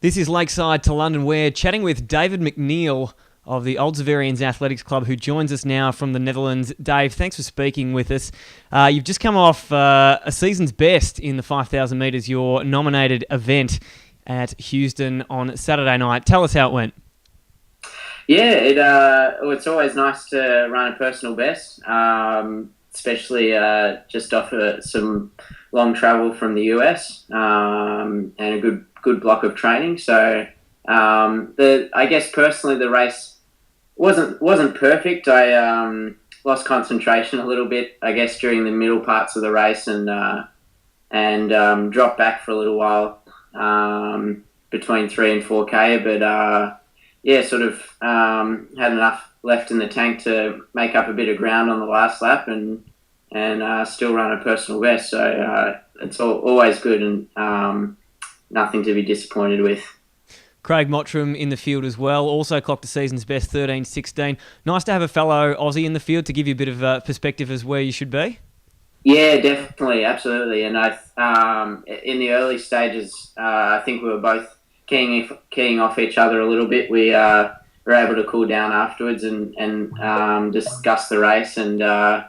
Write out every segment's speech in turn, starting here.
This is Lakeside to London. We're chatting with David McNeill of the Xaverians Athletics Club, who joins us now from the Netherlands. Dave, thanks for speaking with us. You've just come off a season's best in the 5,000 metres, your nominated event at Houston on Saturday night. Tell us how it went. Yeah, it's always nice to run a personal best, especially just off some long travel from the US and a good block of training. So I guess personally the race wasn't perfect. I lost concentration a little bit, I guess, during the middle parts of the race and dropped back for a little while between 3 and 4K, but sort of had enough left in the tank to make up a bit of ground on the last lap and still run a personal best. So it's always good and nothing to be disappointed with. Craig Mottram in the field as well, also clocked the season's best 13.16. Nice to have a fellow Aussie in the field to give you a bit of perspective as where you should be. Yeah, definitely, absolutely. And in the early stages, I think we were both keying off each other a little bit. We were able to cool down afterwards and discuss the race. And I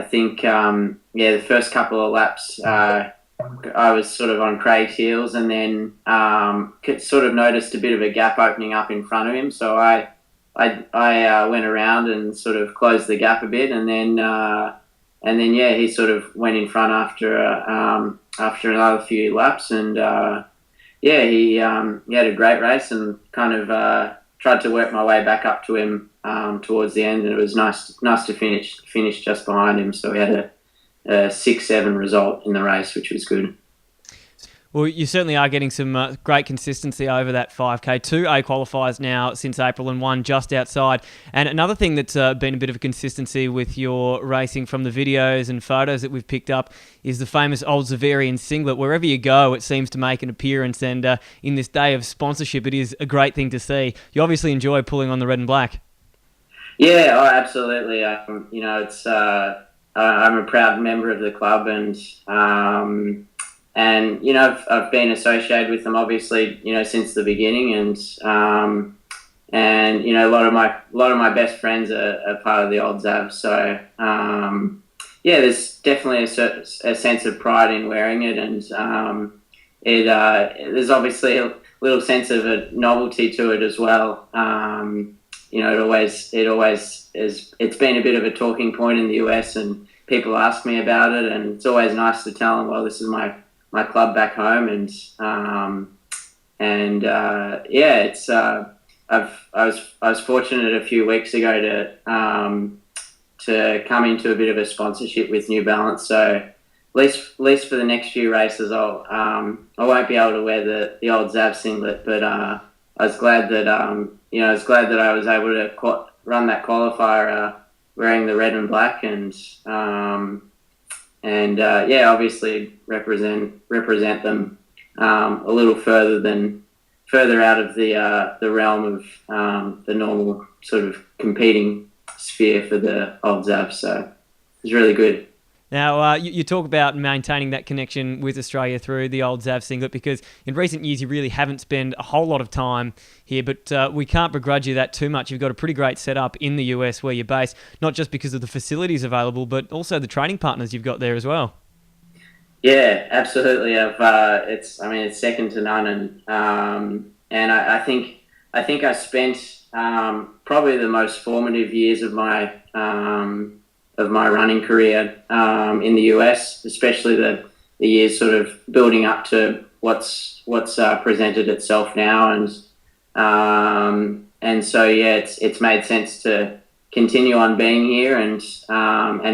think, the first couple of laps, I was sort of on Craig's heels, and then sort of noticed a bit of a gap opening up in front of him. So I went around and sort of closed the gap a bit, and then he sort of went in front after another few laps, and he had a great race and kind of tried to work my way back up to him towards the end, and it was nice to finish just behind him. So we had a 6-7 result in the race, which was good. Well, you certainly are getting some great consistency over that 5K. 2 A qualifiers now since April and 1 just outside. And another thing that's been a bit of a consistency with your racing from the videos and photos that we've picked up is the famous old Xaverian singlet. Wherever you go, it seems to make an appearance. And in this day of sponsorship, it is a great thing to see. You obviously enjoy pulling on the red and black. Yeah, absolutely. It's I'm a proud member of the club, and I've been associated with them obviously since the beginning, and a lot of my best friends are part of the old Zav. So there's definitely a sense of pride in wearing it, and there's obviously a little sense of a novelty to it as well. It always is. It's been a bit of a talking point in the US, and people ask me about it, and it's always nice to tell them, well, this is my club back home, and I was fortunate a few weeks ago to come into a bit of a sponsorship with New Balance. So at least for the next few races, I won't be able to wear the old Zav singlet, but I was glad that I was able to run that qualifier wearing the red and black, and obviously represent them a little further out of the realm of the normal sort of competing sphere for the old Zav. So it's really good. Now, you talk about maintaining that connection with Australia through the old Zav singlet, because in recent years you really haven't spent a whole lot of time here, but we can't begrudge you that too much. You've got a pretty great setup in the US where you're based, not just because of the facilities available, but also the training partners you've got there as well. Yeah, absolutely. It's second to none, and I think I spent probably the most formative years of my running career in the US, especially the years sort of building up to what's presented itself now, and so it's made sense to continue on being here and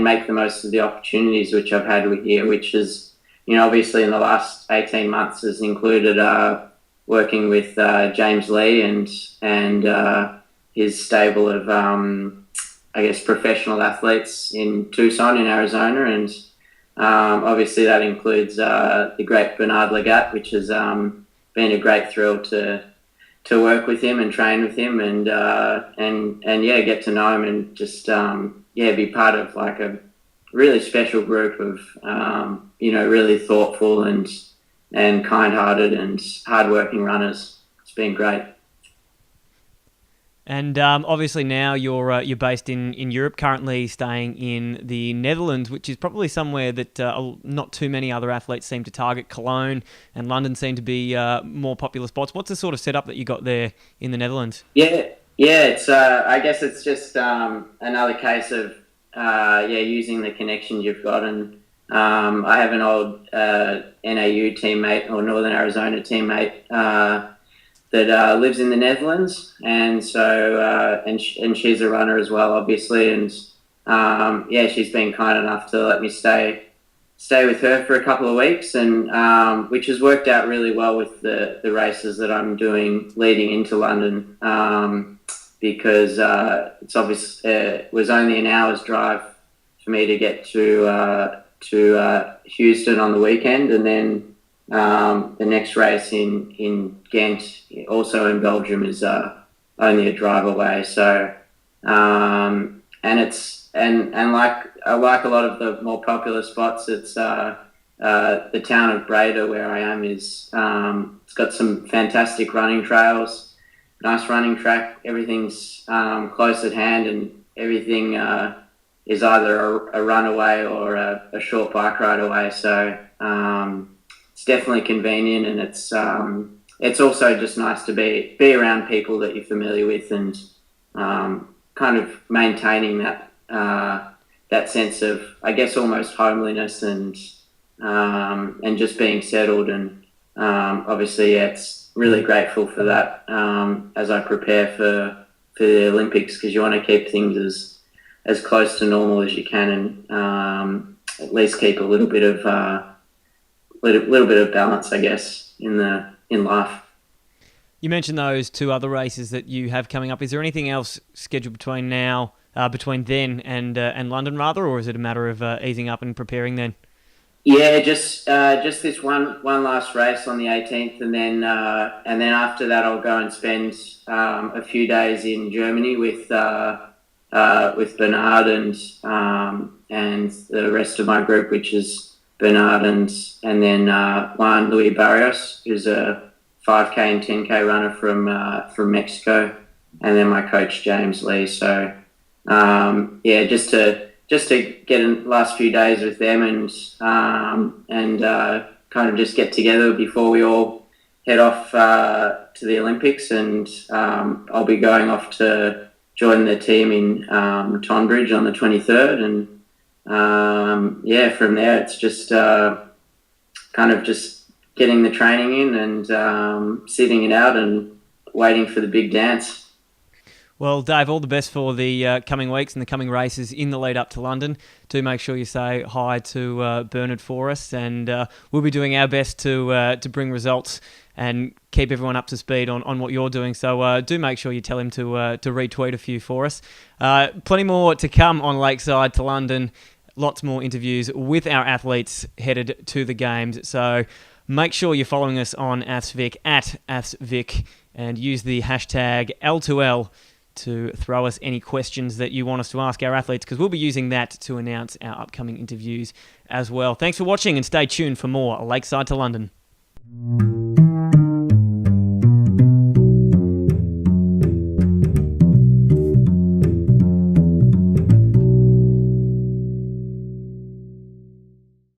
make the most of the opportunities which I've had with here, which is obviously in the last 18 months has included working with James Lee and his stable of professional athletes in Tucson in Arizona, and obviously that includes the great Bernard Lagat, which has been a great thrill to work with him and train with him, and get to know him, and just be part of like a really special group of really thoughtful and kind-hearted and hard-working runners. been great. And obviously now you're based in Europe, currently staying in the Netherlands, which is probably somewhere that not too many other athletes seem to target. Cologne and London seem to be more popular spots. What's the sort of setup that you got there in the Netherlands? Yeah. It's I guess it's just another case of using the connections you've got, and I have an old NAU teammate or Northern Arizona teammate that lives in the Netherlands, and so and she's a runner as well, obviously, and she's been kind enough to let me stay with her for a couple of weeks, and which has worked out really well with the races that I'm doing leading into London, because it's obvious it was only an hour's drive for me to get to Houston on the weekend, and then the next race in Ghent, also in Belgium, is only a drive away. So, and like a lot of the more popular spots, it's the town of Breda, where I am, is it's got some fantastic running trails, nice running track. Everything's close at hand, and everything is either a run away or a short bike ride away. So. It's definitely convenient, and it's also just nice to be around people that you're familiar with, and kind of maintaining that sense of, I guess, almost homeliness, and just being settled. And obviously, it's really grateful for that as I prepare for the Olympics, because you want to keep things as close to normal as you can, and at least keep a little bit of balance, I guess, in life. You mentioned those two other races that you have coming up. Is there anything else scheduled between then and London, rather, or is it a matter of easing up and preparing then? Yeah, just this one last race on the 18th, and then after that I'll go and spend a few days in Germany with Bernard and the rest of my group, which is Bernard and then Juan Luis Barrios, who's a 5K and 10K runner from Mexico, and then my coach James Lee. So just to get in the last few days with them, and kind of just get together before we all head off to the Olympics, and I'll be going off to join the team in Tonbridge on the 23rd, and from there it's just kind of just getting the training in and sitting it out and waiting for the big dance. Well, Dave, all the best for the coming weeks and the coming races in the lead up to London. Do make sure you say hi to Bernard for us, and we'll be doing our best to bring results and keep everyone up to speed on what you're doing. So do make sure you tell him to retweet a few for us. Plenty more to come on Lakeside to London. Lots more interviews with our athletes headed to the games. So make sure you're following us on AthsVic, at AthsVic, and use the hashtag L2L to throw us any questions that you want us to ask our athletes, because we'll be using that to announce our upcoming interviews as well. Thanks for watching, and stay tuned for more Lakeside to London.